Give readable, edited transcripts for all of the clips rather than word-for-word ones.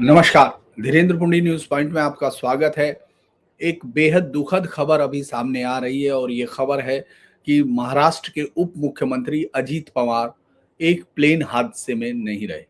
नमस्कार, Dhirendra पुंडी news point में आपका स्वागत है। एक बेहद दुखद खबर अभी सामने आ रही है और ये खबर है कि महाराष्ट्र के उप मुख्यमंत्री अजीत पवार एक प्लेन हादसे में नहीं रहे।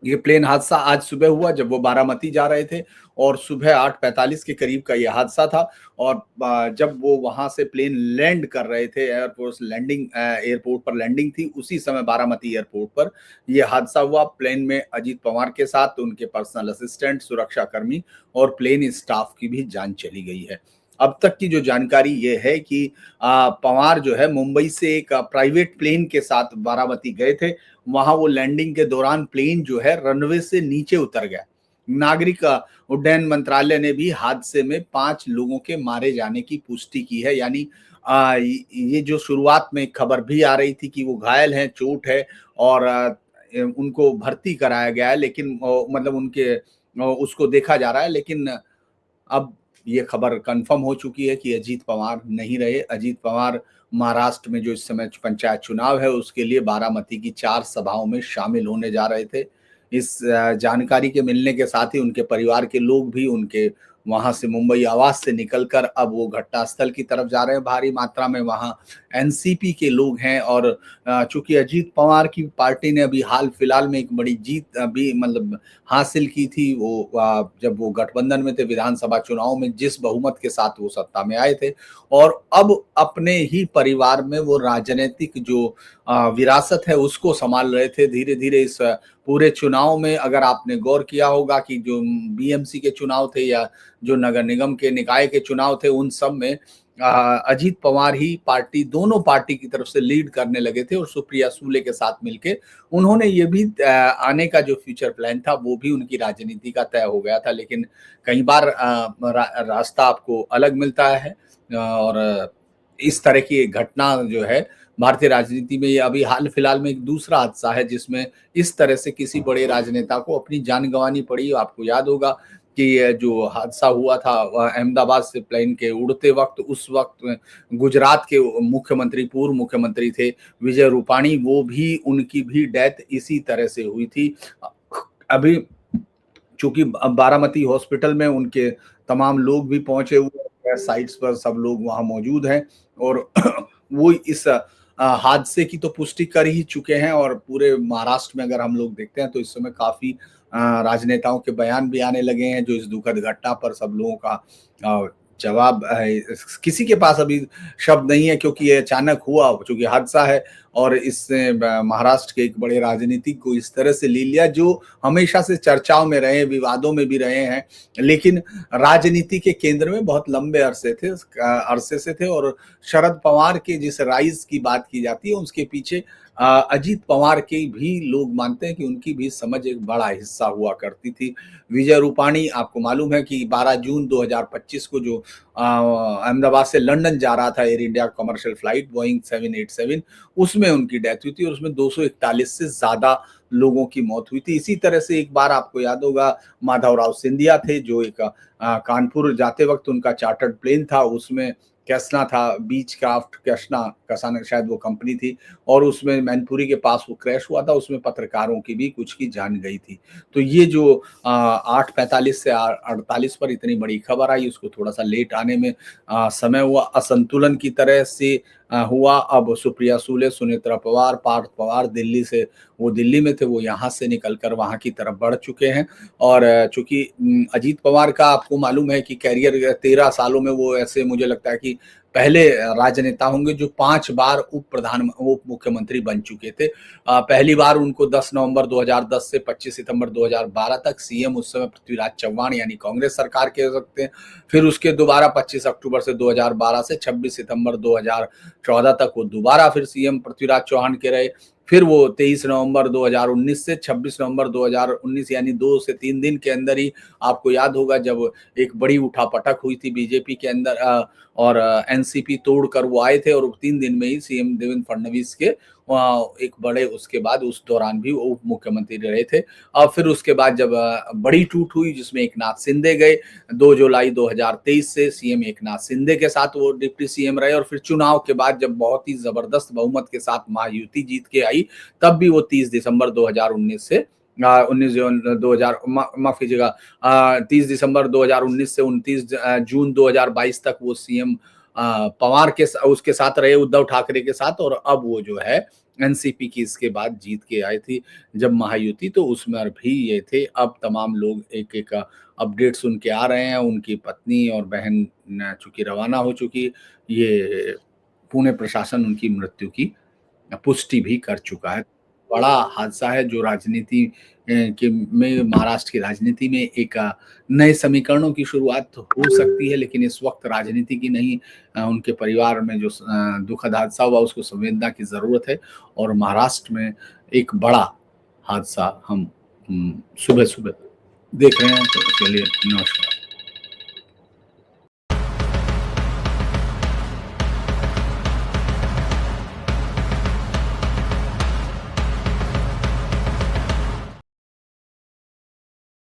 ये प्लेन हादसा आज सुबह हुआ जब वो बारामती जा रहे थे और सुबह 8:45 के करीब का ये हादसा था और जब वो वहां से प्लेन लैंड कर रहे थे एयरपोर्ट पर लैंडिंग थी उसी समय बारामती एयरपोर्ट पर ये हादसा हुआ। प्लेन में अजीत पवार के साथ उनके पर्सनल असिस्टेंट, सुरक्षा कर्मी और प्लेन स्टाफ की भी जान चली गई है। अब तक की जो जानकारी ये है कि पवार जो है मुंबई से एक प्राइवेट प्लेन के साथ बारामती गए थे। वहां वो लैंडिंग के दौरान प्लेन जो है रनवे से नीचे उतर गया। नागरिक उड्डयन मंत्रालय ने भी हादसे में 5 लोगों के मारे जाने की पुष्टि की है। यानी ये जो शुरुआत में खबर भी आ रही थी कि वो घायल हैं, चोट है और उनको भर्ती कराया गया है, लेकिन मतलब उसको देखा जा रहा है, लेकिन अब ये खबर कंफर्म हो चुकी है कि अजीत पवार नहीं रहे। अजीत पवार महाराष्ट्र में जो इस समय पंचायत चुनाव है उसके लिए बारामती की 4 सभाओं में शामिल होने जा रहे थे। इस जानकारी के मिलने के साथ ही उनके परिवार के लोग भी उनके वहां से मुंबई आवास से निकलकर अब वो घटनास्थल की तरफ जा रहे हैं। भारी मात्रा में वहां एनसीपी के लोग हैं और चूंकि अजीत पवार की पार्टी ने अभी हाल फिलहाल में एक बड़ी जीत अभी मतलब हासिल की थी, वो जब वो गठबंधन में थे विधानसभा चुनाव में जिस बहुमत के साथ वो सत्ता में आए थे और अब अपने ही परिवार में वो राजनीतिक जो विरासत है उसको संभाल रहे थे। धीरे धीरे इस पूरे चुनाव में अगर आपने गौर किया होगा कि जो बीएमसी के चुनाव थे या जो नगर निगम के निकाय के चुनाव थे उन सब में अजीत पवार ही दोनों पार्टी की तरफ से लीड करने लगे थे और सुप्रिया सूले के साथ मिलके उन्होंने ये भी आने का जो फ्यूचर प्लान था वो भी उनकी राजनीति का तय हो गया था। लेकिन कई बार रास्ता आपको अलग मिलता है और इस तरह की एक घटना जो है भारतीय राजनीति में, ये अभी हाल फिलहाल में एक दूसरा हादसा है जिसमें इस तरह से किसी बड़े राजनेता को अपनी जान गंवानी पड़ी। आपको याद होगा कि ये जो हादसा हुआ था अहमदाबाद से प्लेन के उड़ते वक्त, उस वक्त गुजरात के पूर्व मुख्यमंत्री थे विजय रूपाणी, वो भी उनकी भी डेथ इसी तरह से हुई थी। अभी चूंकि बारामती हॉस्पिटल में उनके तमाम लोग भी पहुंचे हुए हैं, साइट्स पर सब लोग वहां मौजूद हैं और वो इस हादसे की तो पुष्टि कर ही चुके हैं और पूरे महाराष्ट्र में अगर हम लोग देखते हैं तो इस समय काफी राजनेताओं के बयान भी आने लगे हैं जो इस दुखद घटना पर सब लोगों का जवाब किसी के पास अभी शब्द नहीं है क्योंकि ये अचानक हुआ, चूंकि हादसा है और इसने महाराष्ट्र के एक बड़े राजनीतिक को इस तरह से ले लिया जो हमेशा से चर्चाओं में रहे, विवादों में भी रहे हैं, लेकिन राजनीति के केंद्र में बहुत लंबे अरसे से थे और शरद पवार के जिस राइज की बात की जाती है उसके पीछे अजीत पवार के भी लोग मानते हैं कि उनकी भी समझ एक बड़ा हिस्सा हुआ करती थी। विजय रूपाणी, आपको मालूम है कि 12 जून 2025 को जो अहमदाबाद से लंदन जा रहा था air India commercial flight Boeing 787, उसमें उनकी डेथ हुई थी और उसमें 241 से ज्यादा लोगों की मौत हुई थी। इसी तरह से एक बार आपको याद होगा माधवराव सिंधिया थे जो एक कानपुर जाते वक्त उनका चार्टर्ड प्लेन था, उसमें कैसना था, बीच क्राफ्ट कैसना कसाना शायद वो कंपनी थी और उसमें मैनपुरी के पास वो क्रैश हुआ था, उसमें पत्रकारों की भी कुछ की जान गई थी। तो ये जो 8:45 से 48 पर इतनी बड़ी खबर आई उसको थोड़ा सा लेट आने में समय हुआ, असंतुलन की तरह से हुआ। अब सुप्रिया सूले, सुनेत्रा पवार, पार्थ पवार दिल्ली से, वो दिल्ली में थे, वो यहाँ से निकलकर वहाँ की तरफ बढ़ चुके हैं और चूंकि अजीत पवार का आपको मालूम है कि कैरियर 13 सालों में वो ऐसे मुझे लगता है कि पहले राजनेता होंगे जो 5 बार उप मुख्यमंत्री बन चुके थे। पहली बार उनको 10 नवंबर 2010 से 25 सितंबर 2012 तक सीएम उस समय पृथ्वीराज चव्हाण यानी कांग्रेस सरकार के हो सकते हैं। फिर उसके दोबारा 25 अक्टूबर से 2012 से 26 सितंबर 2014 तक वो दोबारा फिर सीएम पृथ्वीराज चौहान के रहे। फिर वो 23 नवंबर 2019 से 26 नवंबर 2019 यानी 2 से 3 दिन के अंदर ही आपको याद होगा जब एक बड़ी उठापटक हुई थी बीजेपी के अंदर और एनसीपी तोड़कर वो आए थे और 3 दिन में ही सीएम देवेंद्र फडणवीस के एक बड़े उसके बाद उस दौरान भी वो उप मुख्यमंत्री रहे थे। और फिर उसके बाद जब बड़ी टूट हुई जिसमें एकनाथ शिंदे गए, 2 जुलाई 2023 से सीएम एकनाथ शिंदे के साथ वो डिप्टी सीएम रहे और फिर चुनाव के बाद जब बहुत ही जबरदस्त बहुमत के साथ महायुति जीत के आई तब भी वो 30 दिसंबर 2019 से 19 जून 2000 माफ कीजिएगा 30 दिसंबर 2019 से 29 जून 2022 तक वो सीएम पवार के उसके साथ रहे, उद्धव ठाकरे के साथ। और अब वो जो है एनसीपी की इसके बाद जीत के आई थी जब महायुति, तो उसमें भी ये थे। अब तमाम लोग एक एक अपडेट सुन के आ रहे हैं। उनकी पत्नी और बहन चूंकि रवाना हो चुकी, ये पुणे प्रशासन उनकी मृत्यु की पुष्टि भी कर चुका है। बड़ा हादसा है जो राजनीति के में महाराष्ट्र की राजनीति में एक नए समीकरणों की शुरुआत हो सकती है, लेकिन इस वक्त राजनीति की नहीं, उनके परिवार में जो दुखद हादसा हुआ उसको संवेदना की ज़रूरत है। और महाराष्ट्र में एक बड़ा हादसा हम सुबह-सुबह देख रहे हैं, तो उसके लिए नमस्कार।